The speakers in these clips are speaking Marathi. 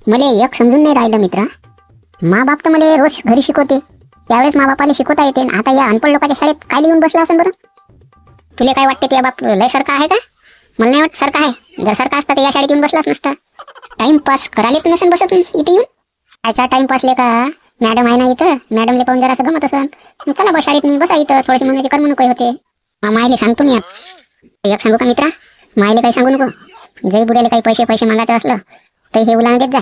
मला एक समजून नाही राहिलं मित्रा. मा बाप तर मला रोज घरी शिकवते, त्यावेळेस मा बापाला शिकवता येते. आता या अनपढ लोकांच्या शाळेत काय लिहून बसला असेल बरं? तुला काय वाटते तुझ्या बाप लय सारखा आहे का? मला नाही वाटत सारखा आहे. जर सारखा असता तर या शाळेत येऊन बसलाच नसता. टाइमपास करायला तर नसेल बसत इथे येऊन. याचा टाइमपासले का मॅडम आहे ना इथं, मॅडमले पाहून जरा असं गमत असेल, चला बस शाळेत नाही बसा इथं, थोडीशी म्हणण्याची करमणूक होते. मायले सांगतो मी एक सांगू का मित्रा, मायले काही सांगू नको. जरी बुड्याला काही पैसे मागायचं असलं तर हे उलान देत जा.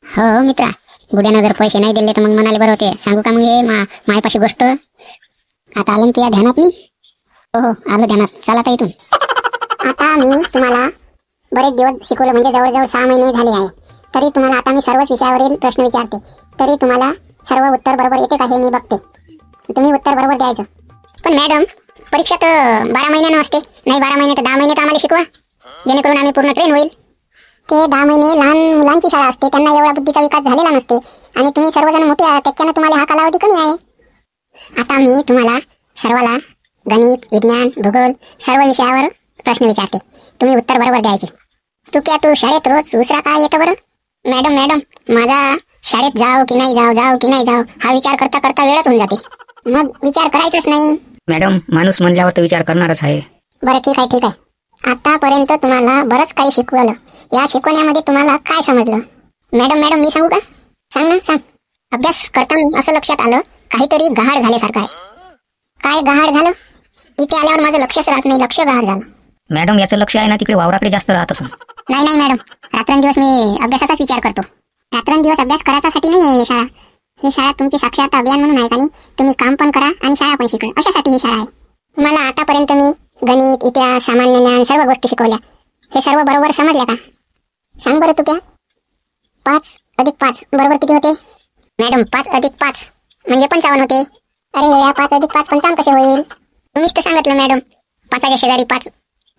हो मित्रा, बुड्यानं जर पैसे नाही दिले तर मग मनाला बरं होते. सांगू का मग हे मायपाशी गोष्ट आता आलं तुझ्या ध्यानात नाही? हो आलं ध्यानात. चला आता इथून. आता मी तुम्हाला बरेच दिवस शिकवलं, म्हणजे जवळजवळ 6 महिने झाले आहे. तरी तुम्हाला आता मी सर्वच विषयावरील प्रश्न विचारते, तरी तुम्हाला सर्व उत्तर बरोबर येते का हे मी बघते. तुम्ही उत्तर बरोबर द्यायचं. पण मॅडम परीक्षा तर 12 महिन्यानं असते. नाही 12 महिने तर 10 महिने तर आम्हाला शिकवा, जेणेकरून आम्ही पूर्ण ट्रेन होईल. ते 10 महिने लहान मुलांची शाळा असते, त्यांना एवढा बुद्धीचा विकास झालेला नसते. आणि तुम्ही सर्वजण मोठे आहात, त्याच्यानं तुम्हाला हा कालावधी कमी आहे. आता मी तुम्हाला सर्वाला गणित, विज्ञान, भूगोल सर्व विषयावर प्रश्न विचारते. तुम्ही उत्तर बरोबर द्यायचे. तू शाळेत रोज उसरा काय येतं बरं? मॅडम माझा शाळेत जाव की नाही जाव हा विचार करता करता वेळच होऊन जाते. मग विचार करायचंच नाही. मॅडम माणूस म्हणल्यावर तर विचार करणारच आहे. बरं ठीक आहे. आतापर्यंत तुम्हाला बरंच काही शिकवलं. या शिकवण्यामध्ये तुम्हाला काय समजलं? मॅडम मी सांगू का? सांग. अभ्यास करताना असं लक्षात आलं काहीतरी गहाड झाल्यासारखं आहे. काय गहाड झालं? इथे आल्यावर माझं लक्षच राहत नाही, लक्ष गहाड झालं. मॅडम याचं लक्ष आहे ना तिकडे वावराकडे जास्त राहत असं. नाही मॅडम, रात्रंदिवस मी अभ्यासाचाच विचार करतो. रात्रंदिवस अभ्यास करायसाठी नाही आहे ही शाळा. ही शाळा तुमची साक्षरता अभियान म्हणून आहे का नाही? तुम्ही काम पण करा आणि शाळा पण शिका, अशासाठी ही शाळा आहे. तुम्हाला आतापर्यंत मी गणित, इतिहास, सामान्य ज्ञान सर्व गोष्टी शिकवल्या. हे सर्व बरोबर समजल्या का? सांग बरं तू क्या. 5 + 5 बरोबर किती होते? मॅडम 5 + 5 म्हणजे 55 होते. अरे या 5 + 5 55 कसे होईल? तुम्हीच तर सांगितलं मॅडम, 5च्या शेजारी 5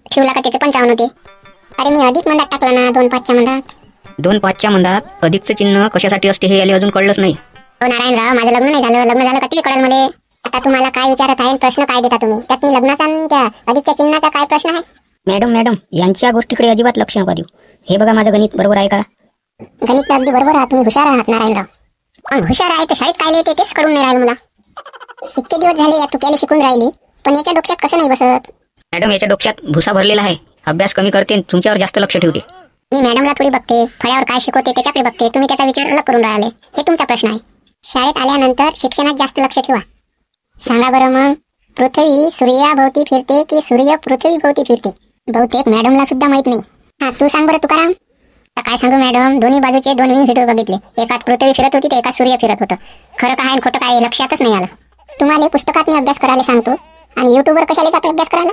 ठेवला का त्याचे 55 होते. अरे मी अधिक मंदात टाकला ना, 2 5च्या मंदात. 2 5च्या मंदात अधिकचं चिन्ह कशासाठी असते हे याला अजून कळलंच नाही. हो नारायणराव, माझं लग्न नाही झालं. लग्न झालं का तिला कळेल मला. आता तुम्हाला काय विचारत आहे, प्रश्न काय देता तुम्ही? त्यात मी लग्नाचा आणि त्या अधिकच्या चिन्हाचा काय प्रश्न आहे? मॅडम यांच्या गोष्टीकडे अजिबात लक्ष नका देऊ. हे बघा माझं गणित बरोबर आहे का? गणित अगदी बरोबर आहात, तुम्ही हुशार आहात नारायणराव. पण हुशार आहे तर शाळेत काय लिहिते तेच कळून नाही राहिलं मला. इतके दिवस झाले या तुक्याला शिकून राहिली, पण याच्या डोक्यात कसं नाही बसत? मॅडम याच्या डोक्यात भुसा भरलेला आहे. अभ्यास कमी करते, तुमच्यावर जास्त लक्ष ठेवते. मी मॅडमला थोडी बघते, फळ्यावर काय शिकवते त्याच्याकडे बघते. तुम्ही त्याचा विचार अलग करून राहिले, हे तुमचा प्रश्न आहे. शाळेत आल्यानंतर शिक्षणात जास्त लक्ष ठेवा. सांगा बरं मग, पृथ्वी सूर्याभोवती फिरते की सूर्य पृथ्वीभोवती फिरते? बहुतेक मॅडमला सुद्धा माहित नाही. हा तू सांग बरं तुकाराम. काय सांगू मॅडम, दोन्ही बाजूचे 2 व्हिडिओ बघितले. एकात पृथ्वी फिरत होती तर एकात सूर्य फिरत होतं. खरं काय आणि खोटं काय लक्षातच नाही आलं. तुम्हाला पुस्तकात मी अभ्यास करायला सांगतो आणि युट्यूबवर कशाला जातो अभ्यास करायला?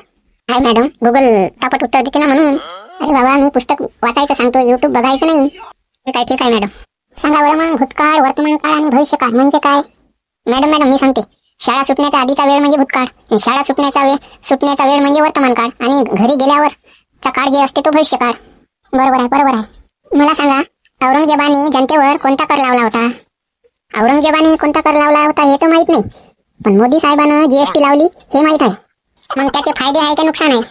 काय मॅडम, गुगल तापट उत्तर देते ना म्हणून. अरे बाबा, मी पुस्तक वाचायचं सांगतो, युट्यूब बघायचं नाही. ठीक आहे मॅडम. सांगा बरं मग, भूतकाळ, वर्तमान काळ आणि भविष्यकाळ म्हणजे काय? मॅडम मी सांगते. शाळा सुटण्याचा आधीचा वेळ म्हणजे भूतकाळ, शाळा सुटण्याचा वेळ म्हणजे वर्तमान काळ, आणि घरी गेल्यावरचा काळ जे असते तो भविष्यकाळ. बरोबर आहे. मला सांगा, औरंगजेबाने जनतेवर कोणता कर लावला होता? औरंगजेबाने कोणता कर लावला होता हे तर माहित नाही, पण मोदी साहेबांना जीएसटी लावली हे माहित आहे. मग त्याचे फायदे आहे का नुकसान आहे?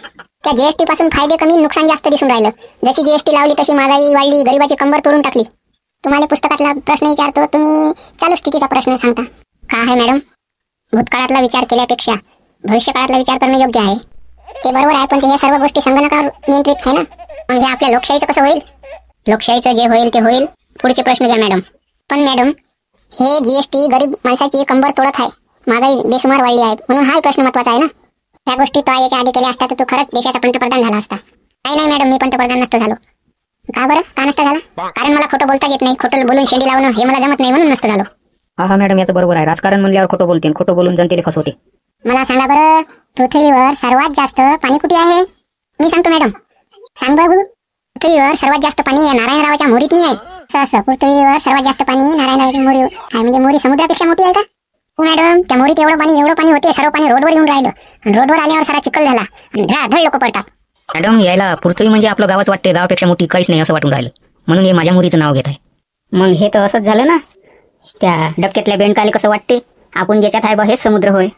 त्या जीएसटी पासून फायदे कमी, नुकसान जास्त दिसून राहिलं. जशी जीएसटी लावली तशी महागाई वाढली, गरिबाची कंबर तोडून टाकली. तुम्हाला पुस्तकातला प्रश्न विचारतो, तुम्ही चालू स्थितीचा प्रश्न सांगता. काय आहे मॅडम? भूतकाळातला विचार केल्यापेक्षा भविष्यकाळातला विचार करणं योग्य आहे. ते बरोबर आहे, पण हे सर्व गोष्टी संगणकावर नियंत्रित आहे ना. मग हे आपल्या लोकशाहीचं कसं होईल? लोकशाहीचं जे होईल ते होईल. पुढचे प्रश्न द्या मॅडम. पण मॅडम, हे जीएसटी गरीब माणसाची कंबर तोडत आहे, महागाई बेसुमार वाढली आहे, म्हणून हा प्रश्न महत्वाचा आहे ना. त्या गोष्टी तो याच्या आधी केल्या असता तर तो खरंच देशाचा पंतप्रधान झाला असता. नाही मॅडम, मी पंतप्रधान नसतो झालो. का बरं? का नसतं झाला? कारण मला खोटं बोलता येत नाही. खोटं बोलून शेंडी लावणं हे मला जमत नाही, म्हणून नसतं झालो. हा मॅडम, याचं बरोबर आहे. राजकारण म्हणल्यावर खोटं बोलते, खोटं बोलून जनतेला फसवते. मला सांगा बरं, पृथ्वीवर सर्वात जास्त पाणी कुठे आहे? मी सांगतो मॅडम. सांग बघू. पृथ्वीवर सर्वात जास्त पाणी नारायणरावाच्या मोरीत नाही आहे. असं पृथ्वीवर सर्वात जास्त पाणी नारायणरावाच्या मोरी आहे. म्हणजे मोरी समुद्रापेक्षा मोठी आहे का? हो मॅडम, त्या मोरीत एवढं पाणी होते, सर्व पाणी रोडवर येऊन राहिलं, आणि रोडवर आल्यावर सारा चिखल झाला आणि धडाधड लोक पडतात. मॅडम यायला पृथ्वी म्हणजे आपलं गावच वाटते, गावापेक्षा मोठी काहीच नाही असं वाटून राहिलं, म्हणून हे माझ्या मोरीचं नाव घेत आहे. मग हे तर असंच झालं ना. त्या डबक्यातल्या बेंडकाले कसं वाटते, आपण ज्याच्यात आहे बा हेच समुद्र होय.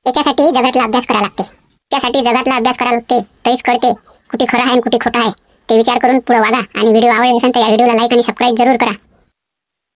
त्याच्यासाठी जगातला अभ्यास करायला लागते. तरीच कळते कुठे खरं आहे आणि कुठे खोटं आहे. ते विचार करून पुढे वागा. आणि व्हिडिओ आवडला असेल तर या व्हिडिओला लाईक आणि सबस्क्राईब जरूर करा.